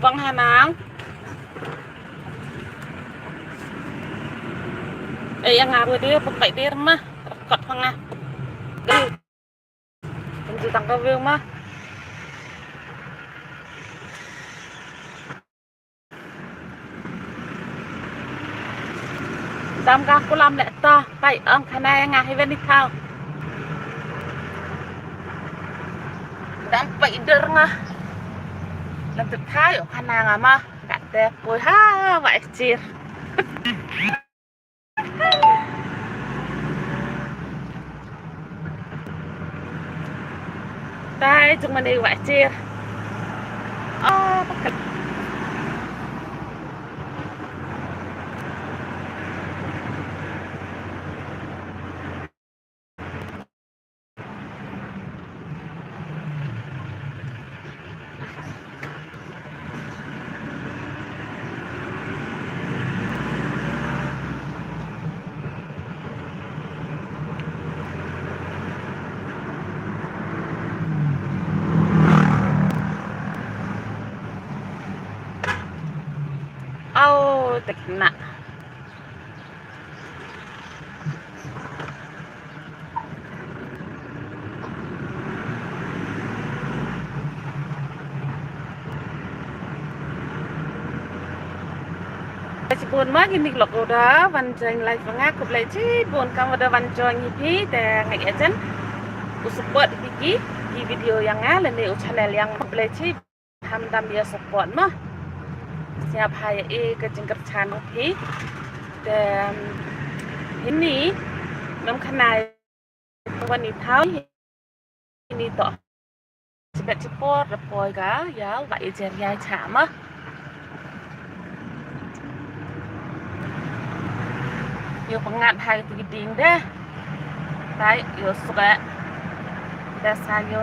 bang hanang yang ngaruh dia pakai dia mah rekod tengah tentu tangkap dia mah tam aku làm lẹ to tay ông khả năng ngài bên đi thao đam vậy được ngà làm thực thái ở khả năng mà gạt đẹp bồi ha vậy chi đây chúng mình đi vậy chi tịch nặng buồn mát gini lok udah wanjang live ngaku play ci buồn kamu udah wanjang hipi dan ngaji aja support hiki di video yang ngalen di channel yang play ci hamdam dia support mah siap hai ke jengker channel hi dan ini nam kanai wanita tháo ini toh sebab support repoi ga ya vậy jen yai chạm á nhiều pengat hai tinggi deh tai yo suka dasar yo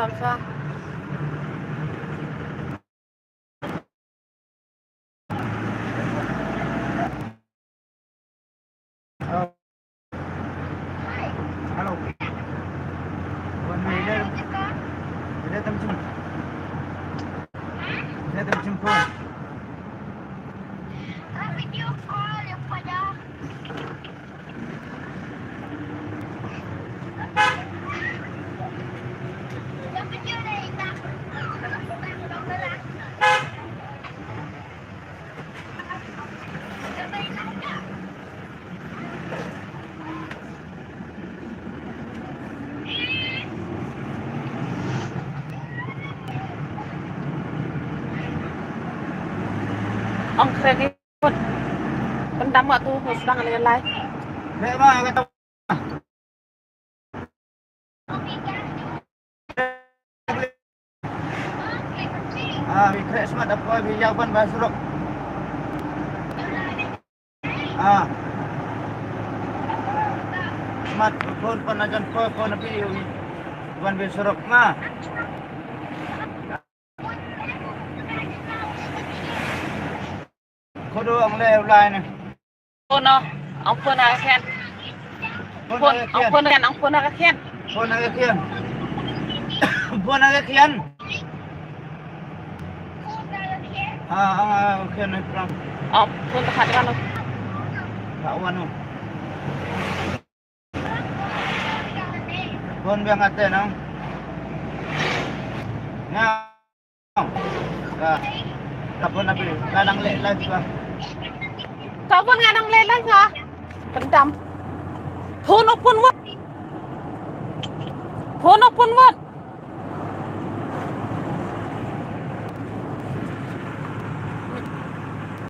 tanpa halo bukan beda tempat video call yang pada ông kêu cái pendam waktu sedang live Nek mah kata Christmas apa bijawan basrok. Smartphone panajan phone napi wan basrok mah. Kodo ang lay ni. Phone ông phone nào khen phone ông phone khen ông phone nào khen Phone na kian. Phone na kian. Okay na lang. Phone tak ada kan Kawan no. Phone biang ate nang. Ngau. Tapon na pili. Kanang live ba? kau pun ngadang lelang ha pendam phone open what